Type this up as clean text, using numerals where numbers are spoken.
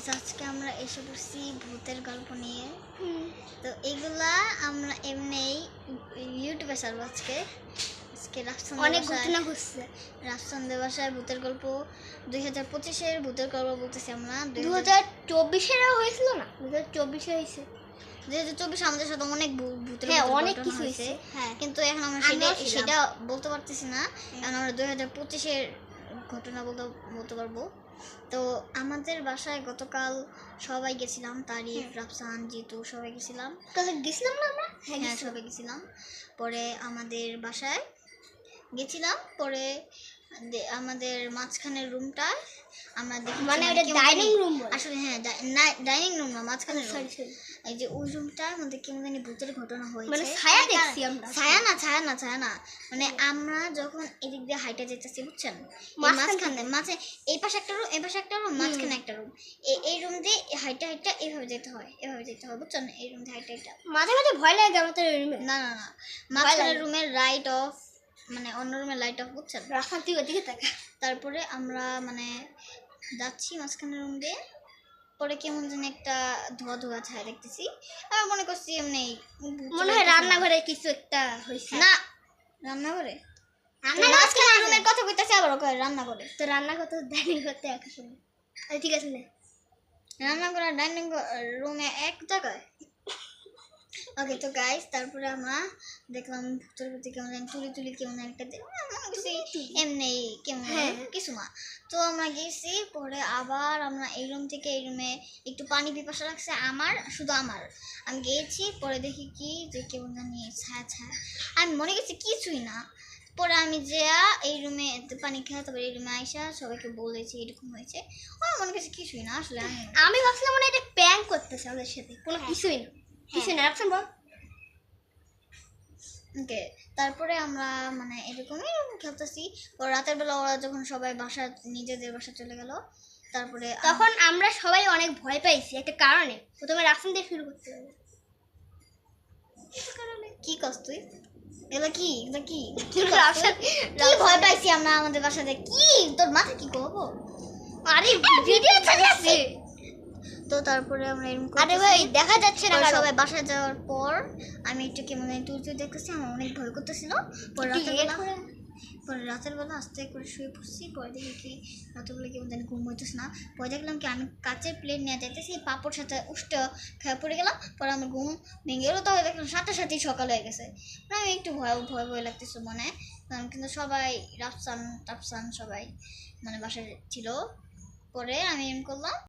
Guys, আজকে আমরা এসে পড়ছি ভূতের গল্প নিয়ে। তো এগুলা আমরা এমনি ইউটিউবে ছাড়বো। আজকে অনেক ঘটনা ঘটছে। রাফসানদের বাসায় ভূতের গল্প 2025-এর ভূতের গল্প বলতেছি আমরা। 2024-এরও হয়েছিল না? 2024-এ হয়েছে। 2024 আমাদের সাথে অনেক ভূতের অনেক কিছু হয়েছে। হ্যাঁ, কিন্তু এখন আমরা সেটা বলতে পারতেছি না। এখন আমরা 2025-এর ঘটনা বলতে পারবো। তো আমাদের বাসায় গতকাল সবাই গেছিলাম, তারিফ, রাফসান, জিতু সবাই গেছিলাম। গেছিলাম না আমরা? হ্যাঁ, সবাই গেছিলাম। পরে আমাদের বাসায় গেছিলাম, পরে আমাদের মাঝখানের রুমটা আমরা দেখি, মানে ওটা ডাইনিং রুম বলে। আসলে হ্যাঁ, ডাইনিং রুম না, মাঝখানের রুম। এই যে ওই রুমটার মধ্যে কেমন জানি ভূতের ঘটনা হয়েছে। মানে ছায়া দেখছি আমরা। ছায়া না, মানে আমরা যখন এদিক দিয়ে হাইটে যেতেছি, বুঝছেন, মাঝে এই পাশে একটা রুম, এই পাশে একটা রুম, মাঝখানে একটা রুম। এই রুম দিয়ে হাইটে এভাবে যেতে হয়, বুঝছেন, এই রুম দিয়ে হাইটে মাঝে মাঝে ভয় লাগে আমাদের রুমে। না, মাঝখানের রুমের লাইট অফ, মানে অন্য রুমের লাইট অফ, বুঝছেন। রাখাতি ওদিকে তাকা। তারপরে আমরা মানে যাচ্ছি মাঝখানের রুম দিয়ে, পরে কেমন যেন একটা ধোয়া ছায়া দেখতেছি। আর মনে করছি এমনি, মনে হয় রান্নাঘরে কিছু একটা হয়েছে। না, রান্নাঘরে মাঝখানের রুমের কথা কইতাছি, আবার কয় রান্নাঘরে। তো রান্নাঘর তো ডাইনিং করতে একই সময়। ঠিক আছে না, রান্নাঘর আর ডাইনিং রুমে এক জায়গায়। ওকে, তো গাইস, তারপরে আমরা দেখলাম ভূতের প্রতি কেমন তুলি কেমন একটা এমনি কেমন কিছু না। তো আমরা গেছি, পরে আবার আমরা এই রুম থেকে এই রুমে একটু পানি পিপাসা লাগছে শুধু আমার। আমি গিয়েছি, পরে দেখি কি যে কেমন জানি ছায়া। আমি মনে গেছি কিছুই না। পরে আমি যেয়া এই রুমে পানি খেয়ে, তারপরে এই রুমে আইসা সবাইকে বলেছি এরকম হয়েছে। আমার মনে করছে কিছুই না। আসলে আমি ভাবছিলাম মনে এটা প্র্যাঙ্ক করতেছে আমাদের সাথে, কোনো কিছুই না। রাখছেন বল। ওকে, তারপরে আমরা মানে এরকমই খেলতেছি। পরে রাতের বেলা ওরা যখন সবাই নিজেদের বাসা চলে গেল, তারপরে তখন আমরা সবাই অনেক ভয় পাইছি একটা কারণে। প্রথমে রাফসান দিয়ে শুরু করতে হবে। কি কস তুই? এগুলো কি ভয় পাইছি আমরা আমাদের বাসাতে? কি তোর মাথা কি করবো? আরে ভিডিও চালাচ্ছে। তো তারপরে আমরা এরকম, আরে ভাই দেখা যাচ্ছে না। সবাই বাসায় যাওয়ার পর আমি একটু কেমন তুই দেখতেছি, আমার অনেক ভয় করতেছিল। পরে রাতের বেলা আস্তে করে শুয়ে পড়ছি। পরে দেখি কি রাতের বেলা কেমন জানি ঘুম হইতেছে না। পরে দেখলাম কি আমি কাচের প্লেট নিয়ে যাইতেছি, পাপড় সাথে উষ্ট খেয়ে পড়ে গেলাম। পরে আমার ঘুম ভেঙে গেলো। তবে দেখলাম সাথেই সকাল হয়ে গেছে। আমি একটু ভয় লাগতেছে মনে, কিন্তু সবাই রাফসান সবাই মানে বাসায় ছিল। পরে আমি এরকম করলাম,